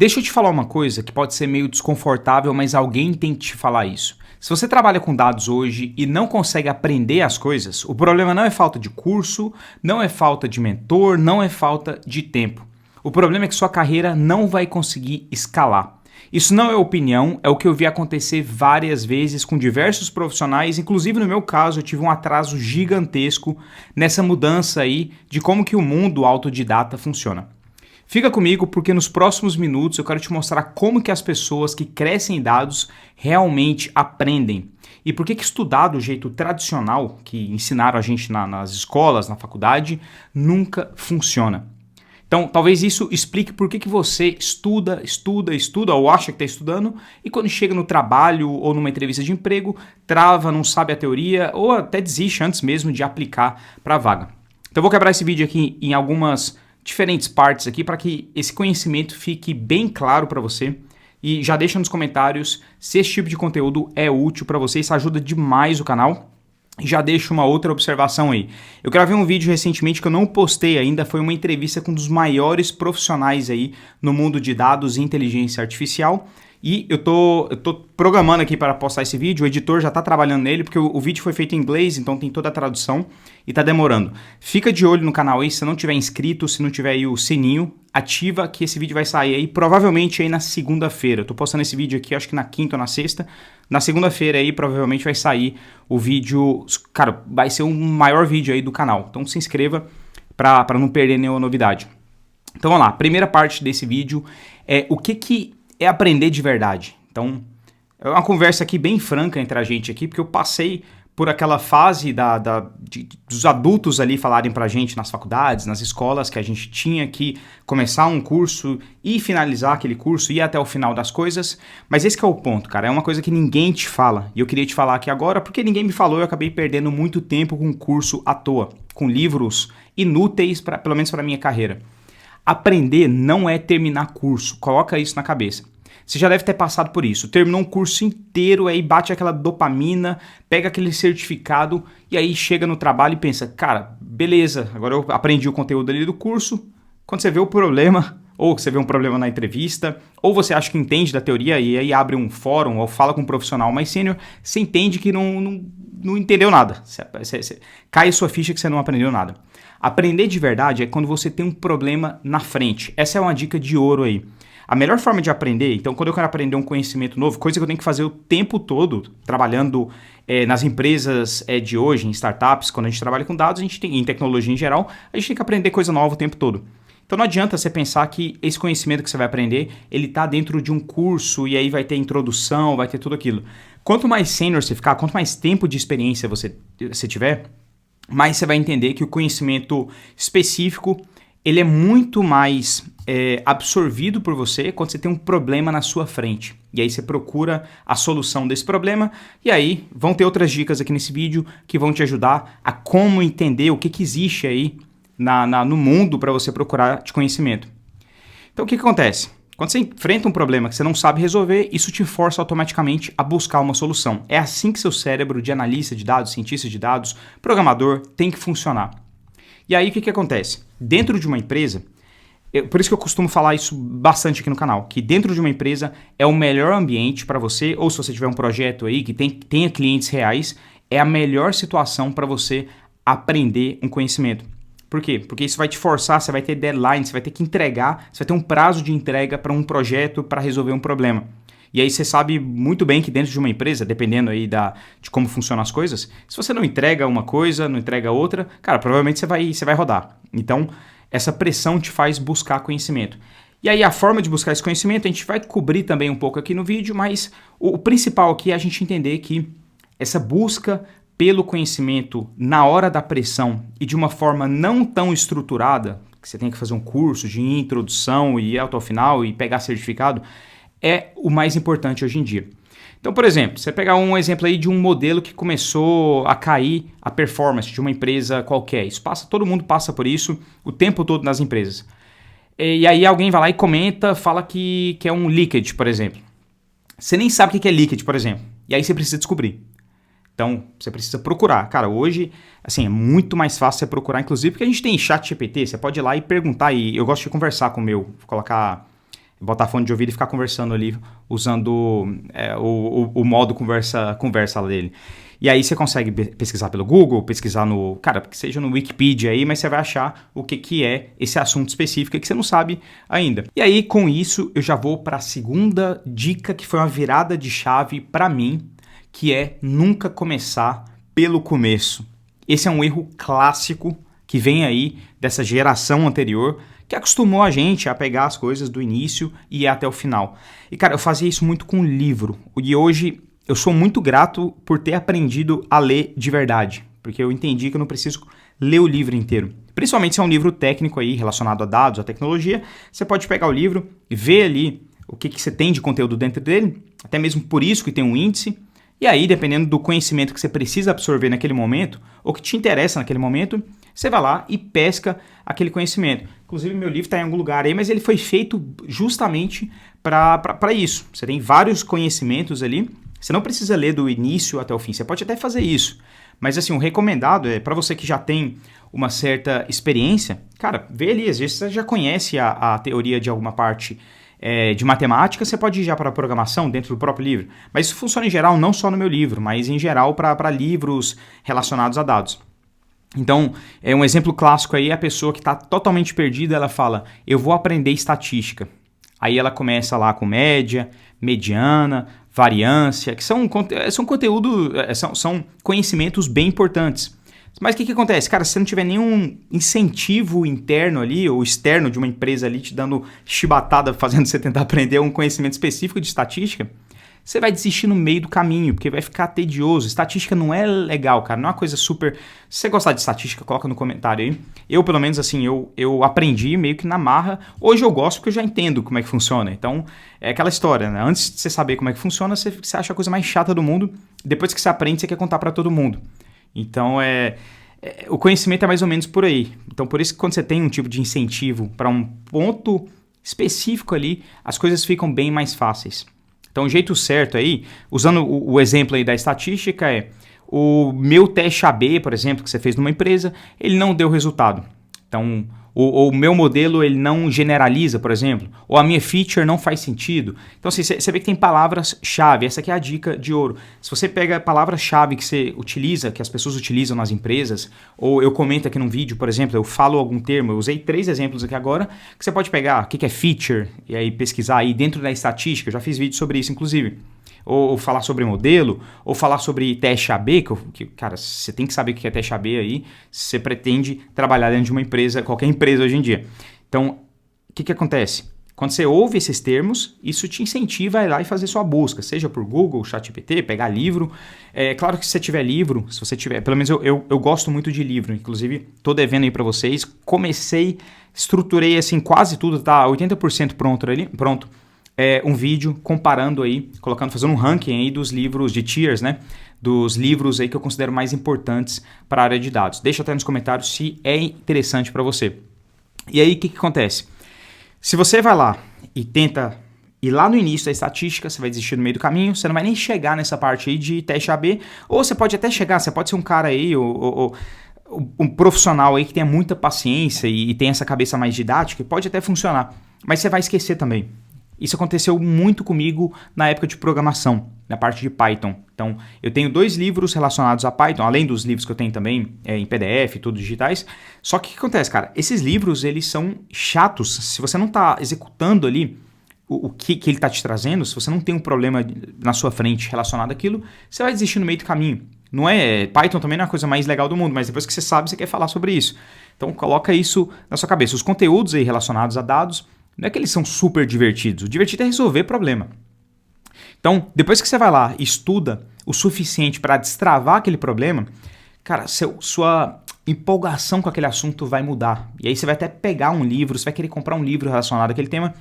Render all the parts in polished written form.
Deixa eu te falar uma coisa que pode ser meio desconfortável, mas alguém tem que te falar isso. Se você trabalha com dados hoje e não consegue aprender as coisas, o problema não é falta de curso, não é falta de mentor, não é falta de tempo. O problema é que sua carreira não vai conseguir escalar. Isso não é opinião, é o que eu vi acontecer várias vezes com diversos profissionais, inclusive no meu caso eu tive um atraso gigantesco nessa mudança aí de como que o mundo autodidata funciona. Fica comigo porque nos próximos minutos eu quero te mostrar como que as pessoas que crescem em dados realmente aprendem. E por que estudar do jeito tradicional, que ensinaram a gente nas escolas, na faculdade, nunca funciona. Então, talvez isso explique por que você estuda ou acha que está estudando e quando chega no trabalho ou numa entrevista de emprego, trava, não sabe a teoria ou até desiste antes mesmo de aplicar para a vaga. Então, eu vou quebrar esse vídeo aqui em algumas diferentes partes aqui para que esse conhecimento fique bem claro para você e já deixa nos comentários se esse tipo de conteúdo é útil para você, isso ajuda demais o canal. E já deixo uma outra observação aí. Eu gravei um vídeo recentemente que eu não postei ainda, foi uma entrevista com um dos maiores profissionais aí no mundo de dados e inteligência artificial. E eu tô programando aqui para postar esse vídeo, o editor já está trabalhando nele, porque o vídeo foi feito em inglês, então tem toda a tradução e está demorando. Fica de olho no canal aí, se não tiver inscrito, se não tiver aí o sininho, ativa que esse vídeo vai sair aí, provavelmente aí na segunda-feira. Eu tô postando esse vídeo aqui, acho que na quinta ou na sexta. Na segunda-feira aí, provavelmente vai sair o vídeo, cara, vai ser o maior vídeo aí do canal. Então se inscreva para não perder nenhuma novidade. Então vamos lá, a primeira parte desse vídeo é o que é aprender de verdade. Então, é uma conversa aqui bem franca entre a gente aqui, porque eu passei por aquela fase dos adultos ali falarem pra gente nas faculdades, nas escolas, que a gente tinha que começar um curso e finalizar aquele curso, ir até o final das coisas. Mas esse que é o ponto, cara, é uma coisa que ninguém te fala. E eu queria te falar aqui agora, porque ninguém me falou, eu acabei perdendo muito tempo com curso à toa, com livros inúteis, pelo menos para minha carreira. Aprender não é terminar curso, coloca isso na cabeça. Você já deve ter passado por isso, terminou um curso inteiro, aí bate aquela dopamina, pega aquele certificado e aí chega no trabalho e pensa, cara, beleza, agora eu aprendi o conteúdo ali do curso. Quando você vê o problema, ou você vê um problema na entrevista, ou você acha que entende da teoria e aí abre um fórum ou fala com um profissional mais sênior, você entende que não entendeu nada, cai a sua ficha que você não aprendeu nada. Aprender de verdade é quando você tem um problema na frente, essa é uma dica de ouro aí. A melhor forma de aprender, então quando eu quero aprender um conhecimento novo, coisa que eu tenho que fazer o tempo todo, trabalhando nas empresas de hoje, em startups, quando a gente trabalha com dados, a gente tem, em tecnologia em geral, a gente tem que aprender coisa nova o tempo todo. Então não adianta você pensar que esse conhecimento que você vai aprender, ele está dentro de um curso e aí vai ter introdução, vai ter tudo aquilo. Quanto mais sênior você ficar, quanto mais tempo de experiência você tiver, mais você vai entender que o conhecimento específico, ele é muito mais absorvido por você quando você tem um problema na sua frente. E aí você procura a solução desse problema e aí vão ter outras dicas aqui nesse vídeo que vão te ajudar a como entender o que existe aí no mundo para você procurar de conhecimento. Então o que acontece? Quando você enfrenta um problema que você não sabe resolver, isso te força automaticamente a buscar uma solução. É assim que seu cérebro de analista de dados, cientista de dados, programador tem que funcionar. E aí o que acontece? Dentro de uma empresa, por isso que eu costumo falar isso bastante aqui no canal, que dentro de uma empresa é o melhor ambiente para você, ou se você tiver um projeto aí que tenha clientes reais, é a melhor situação para você aprender um conhecimento. Por quê? Porque isso vai te forçar, você vai ter deadline, você vai ter que entregar, você vai ter um prazo de entrega para um projeto para resolver um problema. E aí você sabe muito bem que dentro de uma empresa, dependendo aí de como funcionam as coisas, se você não entrega uma coisa, não entrega outra, cara, provavelmente você vai rodar. Então, essa pressão te faz buscar conhecimento. E aí a forma de buscar esse conhecimento, a gente vai cobrir também um pouco aqui no vídeo, mas o principal aqui é a gente entender que essa busca pelo conhecimento na hora da pressão e de uma forma não tão estruturada, que você tem que fazer um curso de introdução e ir até o final e pegar certificado, é o mais importante hoje em dia. Então, por exemplo, você pegar um exemplo aí de um modelo que começou a cair a performance de uma empresa qualquer. Todo mundo passa por isso o tempo todo nas empresas. E aí alguém vai lá e comenta, fala que é um leakage, por exemplo. Você nem sabe o que é leakage, por exemplo. E aí você precisa descobrir. Então, você precisa procurar. Cara, hoje, assim, é muito mais fácil você procurar, inclusive, porque a gente tem chat GPT, você pode ir lá e perguntar, e eu gosto de conversar com o meu, vou colocar botar fone de ouvido e ficar conversando ali, usando o modo conversa dele. E aí você consegue pesquisar pelo Google, pesquisar no... Cara, que seja no Wikipedia aí, mas você vai achar o que é esse assunto específico que você não sabe ainda. E aí, com isso, eu já vou para a segunda dica, que foi uma virada de chave para mim, que é nunca começar pelo começo. Esse é um erro clássico que vem aí dessa geração anterior, que acostumou a gente a pegar as coisas do início e ir até o final. E, cara, eu fazia isso muito com livro. E hoje eu sou muito grato por ter aprendido a ler de verdade, porque eu entendi que eu não preciso ler o livro inteiro. Principalmente se é um livro técnico aí, relacionado a dados, a tecnologia, você pode pegar o livro e ver ali o que você tem de conteúdo dentro dele, até mesmo por isso que tem um índice. E aí, dependendo do conhecimento que você precisa absorver naquele momento, ou que te interessa naquele momento, você vai lá e pesca aquele conhecimento. Inclusive, meu livro está em algum lugar aí, mas ele foi feito justamente para isso. Você tem vários conhecimentos ali, você não precisa ler do início até o fim, você pode até fazer isso. Mas assim, o recomendado é para você que já tem uma certa experiência, cara, vê ali, às vezes você já conhece a teoria de alguma parte de matemática, você pode ir já para a programação dentro do próprio livro. Mas isso funciona em geral, não só no meu livro, mas em geral para livros relacionados a dados. Então, um exemplo clássico aí é a pessoa que está totalmente perdida, ela fala, eu vou aprender estatística. Aí ela começa lá com média, mediana, variância, que são conteúdo, são conhecimentos bem importantes. Mas o que acontece? Cara, se você não tiver nenhum incentivo interno ali, ou externo de uma empresa ali te dando chibatada, fazendo você tentar aprender um conhecimento específico de estatística, você vai desistir no meio do caminho, porque vai ficar tedioso. Estatística não é legal, cara, não é uma coisa super... Se você gostar de estatística, coloca no comentário aí. Eu, pelo menos, assim, eu aprendi meio que na marra. Hoje eu gosto porque eu já entendo como é que funciona. Então, é aquela história, né? Antes de você saber como é que funciona, você acha a coisa mais chata do mundo. Depois que você aprende, você quer contar pra todo mundo. Então, o conhecimento é mais ou menos por aí. Então, por isso que quando você tem um tipo de incentivo para um ponto específico ali, as coisas ficam bem mais fáceis. Então, o jeito certo aí, usando o exemplo aí da estatística, o meu teste AB, por exemplo, que você fez numa empresa, ele não deu resultado. Então, o meu modelo ele não generaliza, por exemplo, ou a minha feature não faz sentido. Então, assim, você vê que tem palavras-chave, essa aqui é a dica de ouro. Se você pega palavras-chave que você utiliza, que as pessoas utilizam nas empresas, ou eu comento aqui num vídeo, por exemplo, eu falo algum termo, eu usei 3 exemplos aqui agora, que você pode pegar o que é feature, e aí pesquisar aí dentro da estatística, eu já fiz vídeo sobre isso, inclusive. Ou falar sobre modelo, ou falar sobre teste AB, que, cara, você tem que saber o que é teste AB aí, se você pretende trabalhar dentro de uma empresa, qualquer empresa hoje em dia. Então, o que acontece? Quando você ouve esses termos, isso te incentiva a ir lá e fazer sua busca, seja por Google, ChatGPT, pegar livro. É claro que se você tiver livro, se você tiver, pelo menos eu gosto muito de livro, inclusive tô devendo aí para vocês, estruturei assim quase tudo, tá 80% pronto. Um vídeo comparando aí, fazendo um ranking aí dos livros de tiers, né? Dos livros aí que eu considero mais importantes para a área de dados. Deixa até nos comentários se é interessante para você. E aí, o que acontece? Se você vai lá e tenta ir lá no início da estatística, você vai desistir no meio do caminho, você não vai nem chegar nessa parte aí de teste AB, ou você pode até chegar, você pode ser um cara aí, um profissional aí que tenha muita paciência e tem essa cabeça mais didática, pode até funcionar, mas você vai esquecer também. Isso aconteceu muito comigo na época de programação, na parte de Python. Então, eu tenho 2 livros relacionados a Python, além dos livros que eu tenho também em PDF, todos digitais. Só que o que acontece, cara? Esses livros, eles são chatos. Se você não está executando ali o que ele está te trazendo, se você não tem um problema na sua frente relacionado àquilo, você vai desistir no meio do caminho. Python também não é a coisa mais legal do mundo, mas depois que você sabe, você quer falar sobre isso. Então, coloca isso na sua cabeça. Os conteúdos aí relacionados a dados, não é que eles são super divertidos. O divertido é resolver problema. Então, depois que você vai lá e estuda o suficiente para destravar aquele problema, cara, sua empolgação com aquele assunto vai mudar. E aí você vai até pegar um livro, você vai querer comprar um livro relacionado àquele tema,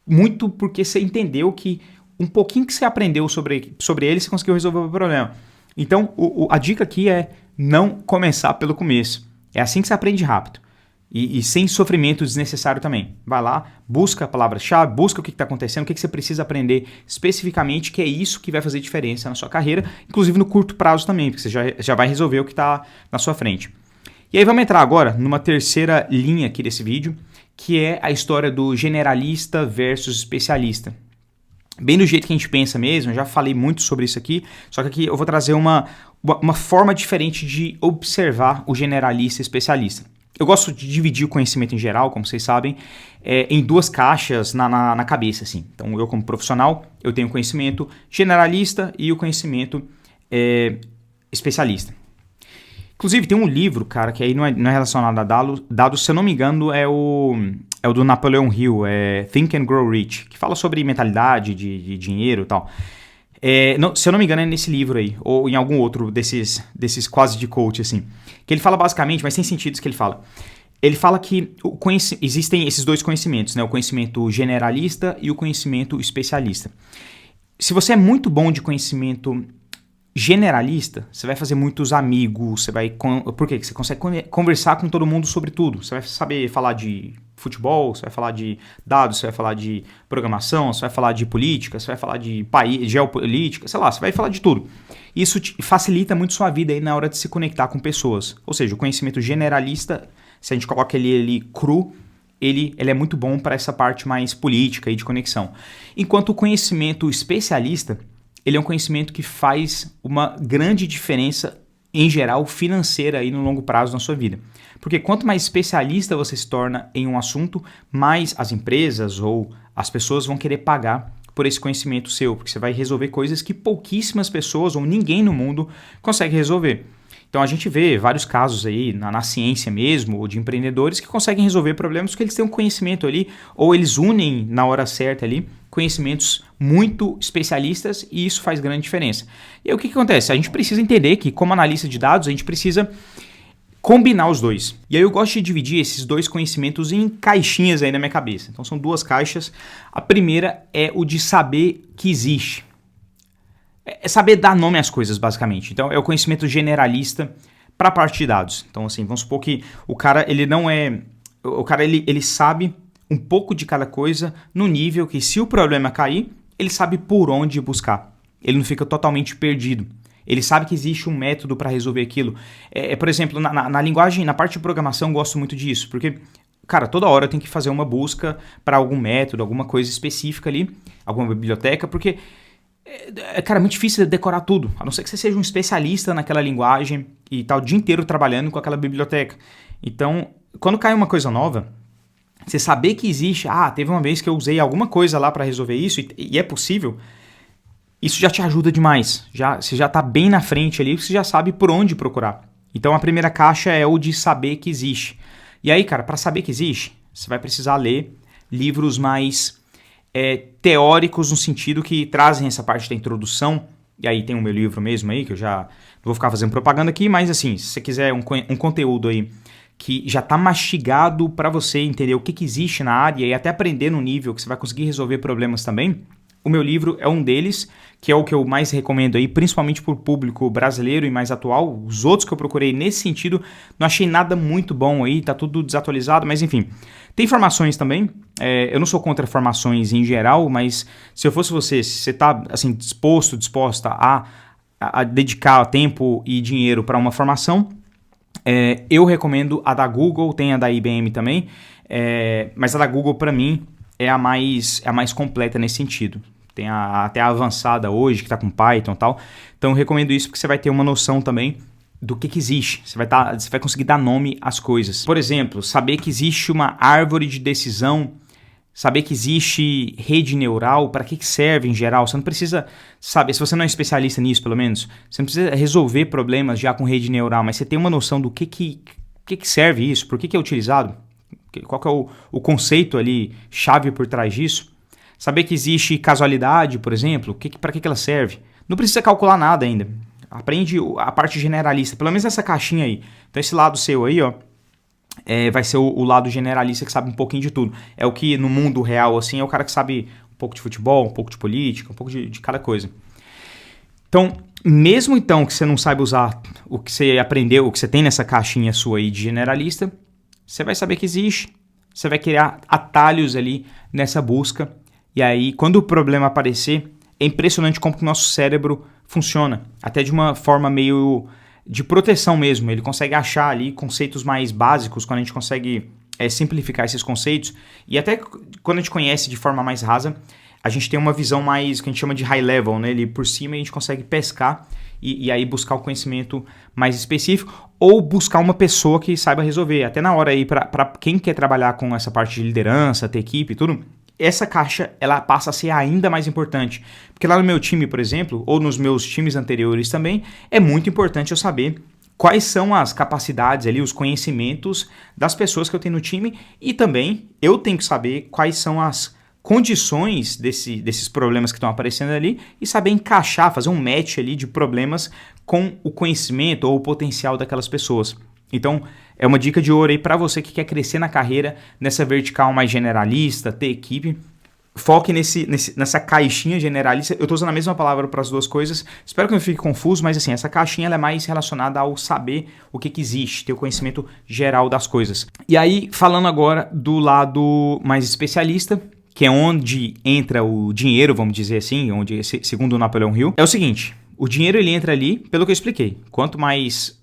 muito porque você entendeu que um pouquinho que você aprendeu sobre ele, você conseguiu resolver o problema. Então, a dica aqui é não começar pelo começo. É assim que você aprende rápido. E sem sofrimento desnecessário também. Vai lá, busca a palavra-chave, busca o que está acontecendo, o que você precisa aprender especificamente, que é isso que vai fazer diferença na sua carreira, inclusive no curto prazo também, porque você já vai resolver o que está na sua frente. E aí vamos entrar agora numa terceira linha aqui desse vídeo, que é a história do generalista versus especialista. Bem do jeito que a gente pensa mesmo, eu já falei muito sobre isso aqui, só que aqui eu vou trazer uma forma diferente de observar o generalista e especialista. Eu gosto de dividir o conhecimento em geral, como vocês sabem, em duas caixas na cabeça, assim. Então, eu como profissional, eu tenho o conhecimento generalista e o conhecimento especialista. Inclusive, tem um livro, cara, que aí não é relacionado a dados, se eu não me engano, é o do Napoleon Hill, Think and Grow Rich, que fala sobre mentalidade de dinheiro e tal. Se eu não me engano, é nesse livro aí, ou em algum outro desses quase de coach, assim. Que ele fala basicamente, mas tem sentido isso que ele fala. Ele fala que existem esses dois conhecimentos, né? O conhecimento generalista e o conhecimento especialista. Se você é muito bom de conhecimento generalista, você vai fazer muitos amigos, por quê? Porque você consegue conversar com todo mundo sobre tudo. Você vai saber falar de futebol, você vai falar de dados, você vai falar de programação, você vai falar de política, você vai falar de geopolítica, sei lá, você vai falar de tudo. Isso facilita muito sua vida aí na hora de se conectar com pessoas. Ou seja, o conhecimento generalista, se a gente coloca ele cru, ele é muito bom para essa parte mais política e de conexão. Enquanto o conhecimento especialista, ele é um conhecimento que faz uma grande diferença, em geral, financeira aí no longo prazo na sua vida. Porque quanto mais especialista você se torna em um assunto, mais as empresas ou as pessoas vão querer pagar por esse conhecimento seu, porque você vai resolver coisas que pouquíssimas pessoas ou ninguém no mundo consegue resolver. Então a gente vê vários casos aí na ciência mesmo, ou de empreendedores que conseguem resolver problemas porque eles têm um conhecimento ali, ou eles unem na hora certa ali conhecimentos muito especialistas, e isso faz grande diferença. E aí o que acontece? A gente precisa entender que, como analista de dados, a gente precisa combinar os dois. E aí eu gosto de dividir esses dois conhecimentos em caixinhas aí na minha cabeça. Então são duas caixas. A primeira é o de saber que existe. É saber dar nome às coisas, basicamente. Então é o conhecimento generalista para a parte de dados. Então assim, vamos supor que o cara, ele não é... O cara, ele sabe um pouco de cada coisa no nível que, se o problema cair, ele sabe por onde buscar. Ele não fica totalmente perdido. Ele sabe que existe um método para resolver aquilo. Por exemplo, na linguagem, na parte de programação, eu gosto muito disso, porque, cara, toda hora eu tenho que fazer uma busca para algum método, alguma coisa específica ali, alguma biblioteca, porque, cara, é muito difícil decorar tudo, a não ser que você seja um especialista naquela linguagem e tá o dia inteiro trabalhando com aquela biblioteca. Então, quando cai uma coisa nova, você saber que existe, teve uma vez que eu usei alguma coisa lá para resolver isso e é possível, isso já te ajuda demais. Você já está bem na frente ali, você já sabe por onde procurar. Então a primeira caixa é o de saber que existe. E aí, cara, para saber que existe, você vai precisar ler livros mais teóricos, no sentido que trazem essa parte da introdução. E aí tem o meu livro mesmo aí, que eu já não vou ficar fazendo propaganda aqui, mas assim, se você quiser um conteúdo aí que já está mastigado para você entender o que existe na área e até aprender no nível que você vai conseguir resolver problemas também, o meu livro é um deles, que é o que eu mais recomendo aí, principalmente para o público brasileiro e mais atual. Os outros que eu procurei nesse sentido, não achei nada muito bom aí, tá tudo desatualizado, mas enfim. Tem formações também, eu não sou contra formações em geral, mas se eu fosse você, se você está assim, disposta a dedicar tempo e dinheiro para uma formação, eu recomendo a da Google, tem a da IBM também, mas a da Google para mim é a mais completa nesse sentido. Tem até a avançada hoje, que está com Python e tal. Então eu recomendo isso porque você vai ter uma noção também do que existe. Você vai conseguir dar nome às coisas. Por exemplo, saber que existe uma árvore de decisão, saber que existe rede neural, para que serve em geral. Você não precisa saber, se você não é especialista nisso pelo menos, você não precisa resolver problemas já com rede neural, mas você tem uma noção do que serve isso, por que é utilizado, qual que é o conceito ali, chave por trás disso. Saber que existe casualidade, por exemplo, para que ela serve. Não precisa calcular nada ainda. Aprende a parte generalista, pelo menos essa caixinha aí. Então esse lado seu aí, ó, vai ser o lado generalista que sabe um pouquinho de tudo. É o que no mundo real, assim, é o cara que sabe um pouco de futebol, um pouco de política, um pouco de cada coisa. Então, mesmo então que você não saiba usar o que você aprendeu, o que você tem nessa caixinha sua aí de generalista, você vai saber que existe, você vai criar atalhos ali nessa busca, e aí quando o problema aparecer, é impressionante como que o nosso cérebro funciona, até de uma forma meio de proteção mesmo. Ele consegue achar ali conceitos mais básicos, quando a gente consegue simplificar esses conceitos. E até quando a gente conhece de forma mais rasa, a gente tem uma visão mais, que a gente chama de high level, né? Ali por cima a gente consegue pescar e aí buscar o conhecimento mais específico ou buscar uma pessoa que saiba resolver. Até na hora aí, para quem quer trabalhar com essa parte de liderança, ter equipe e tudo, essa caixa ela passa a ser ainda mais importante. Porque lá no meu time, por exemplo, ou nos meus times anteriores também, é muito importante eu saber quais são as capacidades ali, os conhecimentos das pessoas que eu tenho no time e também eu tenho que saber quais são as condições desses problemas que estão aparecendo ali e saber encaixar, fazer um match ali de problemas com o conhecimento ou o potencial daquelas pessoas. Então, é uma dica de ouro aí para você que quer crescer na carreira, nessa vertical mais generalista, ter equipe. Foque nessa caixinha generalista. Eu estou usando a mesma palavra para as duas coisas. Espero que não fique confuso, mas assim, essa caixinha ela é mais relacionada ao saber o que existe, ter o conhecimento geral das coisas. E aí, falando agora do lado mais especialista, que é onde entra o dinheiro, vamos dizer assim, onde, segundo o Napoleão Hill, é o seguinte, o dinheiro ele entra ali, pelo que eu expliquei, quanto mais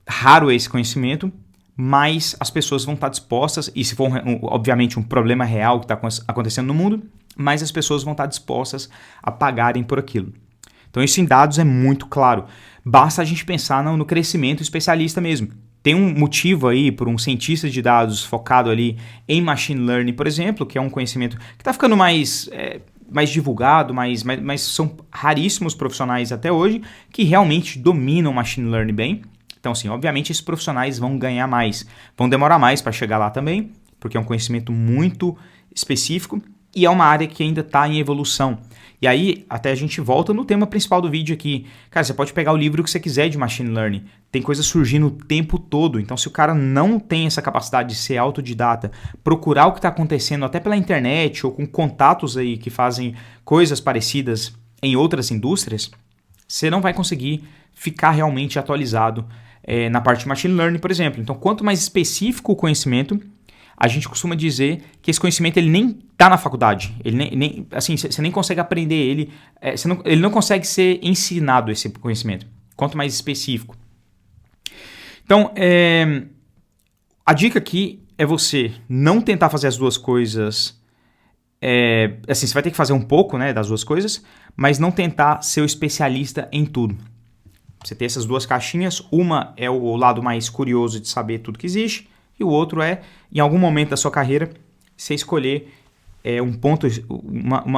raro é esse conhecimento, mais as pessoas vão estar dispostas, e se for obviamente um problema real que está acontecendo no mundo, mais as pessoas vão estar dispostas a pagarem por aquilo. Então isso em dados é muito claro, basta a gente pensar no crescimento especialista mesmo. Tem um motivo aí por um cientista de dados focado ali em machine learning, por exemplo, que é um conhecimento que está ficando mais divulgado, mas são raríssimos profissionais até hoje que realmente dominam machine learning bem. Então, assim, obviamente esses profissionais vão ganhar mais, vão demorar mais para chegar lá também, porque é um conhecimento muito específico e é uma área que ainda está em evolução. E aí, até a gente volta no tema principal do vídeo aqui. Cara, você pode pegar o livro que você quiser de Machine Learning. Tem coisa surgindo o tempo todo. Então, se o cara não tem essa capacidade de ser autodidata, procurar o que está acontecendo até pela internet ou com contatos aí que fazem coisas parecidas em outras indústrias, você não vai conseguir ficar realmente atualizado na parte de Machine Learning, por exemplo. Então, quanto mais específico o conhecimento, a gente costuma dizer que esse conhecimento ele nem está na faculdade. Ele nem assim, você nem consegue aprender ele. Ele não consegue ser ensinado, esse conhecimento. Quanto mais específico. Então, a dica aqui é você não tentar fazer as duas coisas. Assim, você vai ter que fazer um pouco, né, das duas coisas, mas não tentar ser o especialista em tudo. Você tem essas duas caixinhas. Uma é o lado mais curioso de saber tudo que existe. E o outro é, em algum momento da sua carreira, você escolher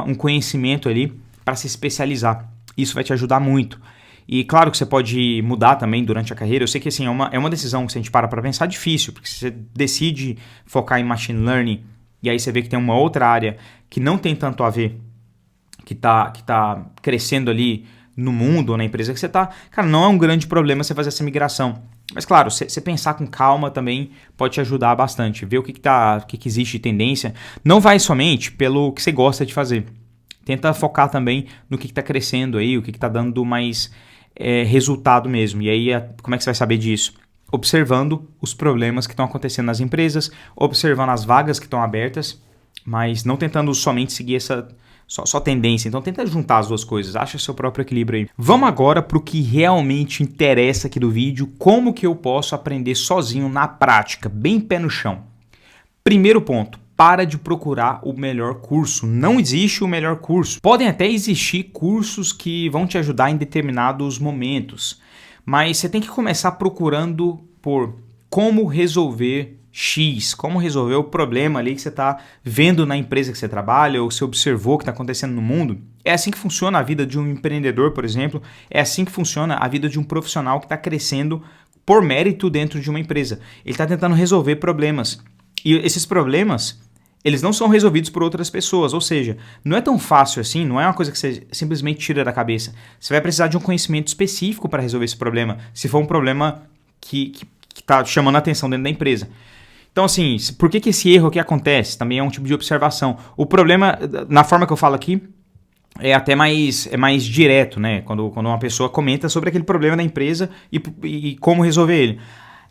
um conhecimento ali para se especializar. Isso vai te ajudar muito. E claro que você pode mudar também durante a carreira. Eu sei que assim, é uma decisão que se a gente para pensar difícil, porque se você decide focar em Machine Learning e aí você vê que tem uma outra área que não tem tanto a ver, que tá crescendo ali no mundo ou na empresa que você está, cara, não é um grande problema você fazer essa migração. Mas claro, você pensar com calma também pode te ajudar bastante. Ver o que existe de tendência. Não vai somente pelo que você gosta de fazer. Tenta focar também no que está crescendo aí, o que está dando mais resultado mesmo. E aí, como é que você vai saber disso? Observando os problemas que estão acontecendo nas empresas, observando as vagas que estão abertas, mas não tentando somente seguir essa só tendência. Então tenta juntar as duas coisas, acha seu próprio equilíbrio aí. Vamos agora para o que realmente interessa aqui do vídeo, como que eu posso aprender sozinho na prática, bem pé no chão. Primeiro ponto, para de procurar o melhor curso. Não existe o melhor curso. Podem até existir cursos que vão te ajudar em determinados momentos, mas você tem que começar procurando por como resolver X, como resolver o problema ali que você está vendo na empresa que você trabalha ou você observou que está acontecendo no mundo. É assim que funciona a vida de um empreendedor, por exemplo. É assim que funciona a vida de um profissional que está crescendo por mérito dentro de uma empresa. Ele está tentando resolver problemas. E esses problemas, eles não são resolvidos por outras pessoas. Ou seja, não é tão fácil assim, não é uma coisa que você simplesmente tira da cabeça. Você vai precisar de um conhecimento específico para resolver esse problema, se for um problema que está chamando a atenção dentro da empresa. Então, assim, por que esse erro aqui acontece? Também é um tipo de observação. O problema, na forma que eu falo aqui, é até mais direto, né? Quando uma pessoa comenta sobre aquele problema da empresa e como resolver ele.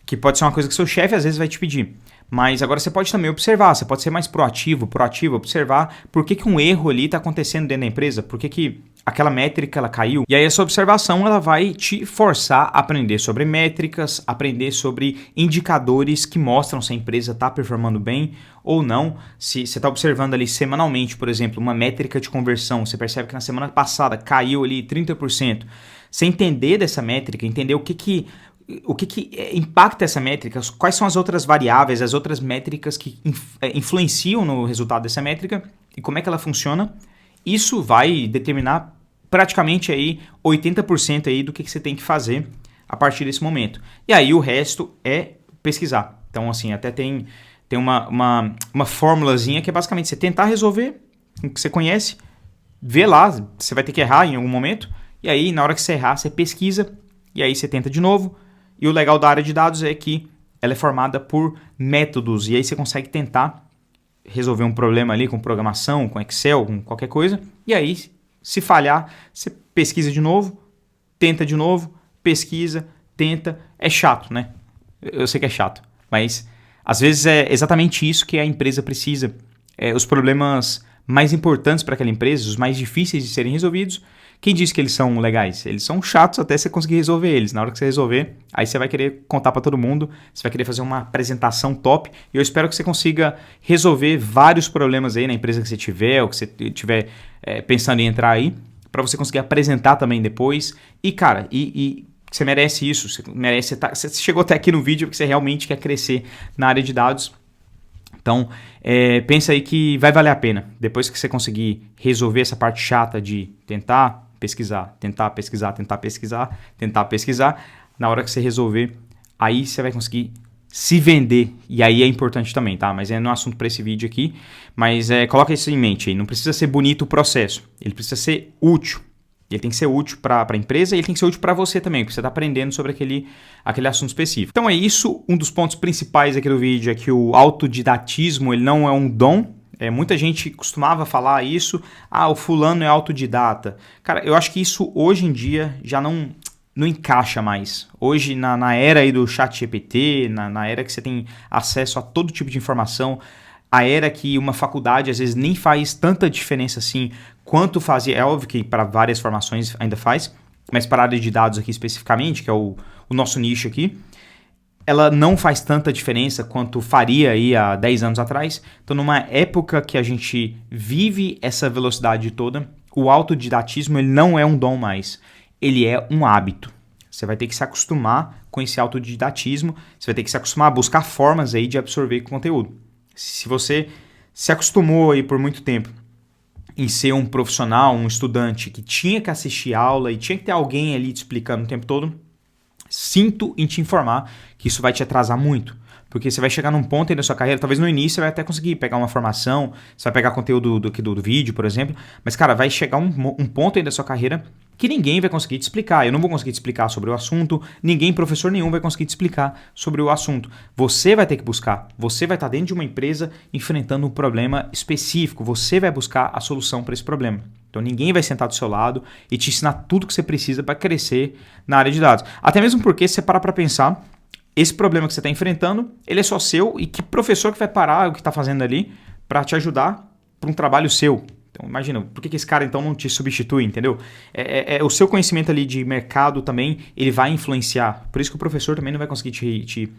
Que pode ser uma coisa que seu chefe às vezes vai te pedir. Mas agora você pode também observar, você pode ser mais proativo, observar por que um erro ali está acontecendo dentro da empresa, por que aquela métrica ela caiu. E aí essa observação ela vai te forçar a aprender sobre métricas, aprender sobre indicadores que mostram se a empresa está performando bem ou não. Se você está observando ali semanalmente, por exemplo, uma métrica de conversão, você percebe que na semana passada caiu ali 30%. Você entender dessa métrica, entender o que impacta essa métrica, quais são as outras variáveis, as outras métricas que influenciam no resultado dessa métrica e como é que ela funciona. Isso vai determinar praticamente aí 80% aí do que você tem que fazer a partir desse momento. E aí o resto é pesquisar. Então, assim, até tem uma formulazinha que é basicamente você tentar resolver o que você conhece, vê lá, você vai ter que errar em algum momento, e aí na hora que você errar, você pesquisa, e aí você tenta de novo. E o legal da área de dados é que ela é formada por métodos, e aí você consegue tentar resolver um problema ali com programação, com Excel, com qualquer coisa, e aí, se falhar, você pesquisa de novo, tenta de novo, pesquisa, tenta. É chato, né? Eu sei que é chato, mas às vezes é exatamente isso que a empresa precisa. Os problemas mais importantes para aquela empresa, os mais difíceis de serem resolvidos, quem diz que eles são legais? Eles são chatos até você conseguir resolver eles. Na hora que você resolver, aí você vai querer contar para todo mundo, você vai querer fazer uma apresentação top. E eu espero que você consiga resolver vários problemas aí na empresa que você tiver, ou que você estiver pensando em entrar aí, para você conseguir apresentar também depois. E, cara, você merece isso. Você chegou até aqui no vídeo porque você realmente quer crescer na área de dados. Então, pensa aí que vai valer a pena. Depois que você conseguir resolver essa parte chata de tentar pesquisar, na hora que você resolver, aí você vai conseguir se vender. E aí é importante também, tá? Mas não é assunto para esse vídeo aqui. Mas coloca isso em mente aí. Não precisa ser bonito o processo. Ele precisa ser útil. Ele tem que ser útil para a empresa e ele tem que ser útil para você também, porque você está aprendendo sobre aquele assunto específico. Então é isso, um dos pontos principais aqui do vídeo é que o autodidatismo ele não é um dom. Muita gente costumava falar isso, o fulano é autodidata. Cara, eu acho que isso hoje em dia já não encaixa mais. Hoje, na era aí do ChatGPT, na era que você tem acesso a todo tipo de informação, a era que uma faculdade às vezes nem faz tanta diferença assim quanto fazia. É óbvio que para várias formações ainda faz, mas para a área de dados aqui especificamente, que é o nosso nicho aqui, ela não faz tanta diferença quanto faria aí há 10 anos atrás. Então, numa época que a gente vive essa velocidade toda, o autodidatismo ele não é um dom mais, ele é um hábito. Você vai ter que se acostumar com esse autodidatismo, você vai ter que se acostumar a buscar formas aí de absorver conteúdo. Se você se acostumou aí por muito tempo em ser um profissional, um estudante que tinha que assistir aula e tinha que ter alguém ali te explicando o tempo todo, sinto em te informar que isso vai te atrasar muito. Porque você vai chegar num ponto aí da sua carreira, talvez no início você vai até conseguir pegar uma formação, você vai pegar conteúdo do vídeo, por exemplo, mas, cara, vai chegar um ponto aí da sua carreira que ninguém vai conseguir te explicar. Eu não vou conseguir te explicar sobre o assunto, professor nenhum vai conseguir te explicar sobre o assunto. Você vai ter que buscar, você vai estar dentro de uma empresa enfrentando um problema específico, você vai buscar a solução para esse problema. Então ninguém vai sentar do seu lado e te ensinar tudo que você precisa para crescer na área de dados. Até mesmo porque, se você parar para pensar, esse problema que você está enfrentando, ele é só seu e que professor que vai parar o que está fazendo ali para te ajudar para um trabalho seu? Então imagina, por que esse cara então não te substitui, entendeu? O seu conhecimento ali de mercado também, ele vai influenciar. Por isso que o professor também não vai conseguir te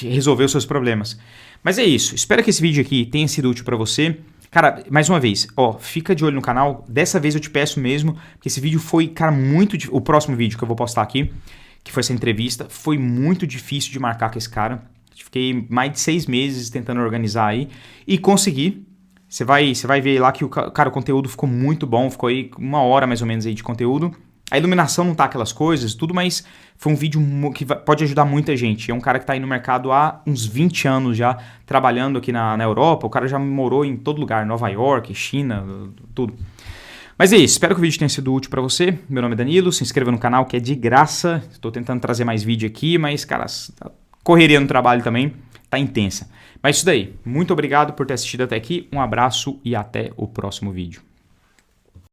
resolver os seus problemas. Mas é isso, espero que esse vídeo aqui tenha sido útil para você. Cara, mais uma vez, fica de olho no canal. Dessa vez eu te peço mesmo, porque esse vídeo foi, cara, o próximo vídeo que eu vou postar aqui, que foi essa entrevista, foi muito difícil de marcar com esse cara. Fiquei mais de 6 meses tentando organizar aí e consegui. Você vai ver lá que o conteúdo ficou muito bom, ficou aí 1 hora mais ou menos aí de conteúdo. A iluminação não tá aquelas coisas, tudo, mas foi um vídeo que pode ajudar muita gente. É um cara que tá aí no mercado há uns 20 anos já, trabalhando aqui na Europa. O cara já morou em todo lugar, Nova York, China, tudo. Mas é isso, espero que o vídeo tenha sido útil para você. Meu nome é Danilo, se inscreva no canal que é de graça. Estou tentando trazer mais vídeo aqui, mas, cara, a correria no trabalho também tá intensa. Mas isso daí, muito obrigado por ter assistido até aqui, um abraço e até o próximo vídeo.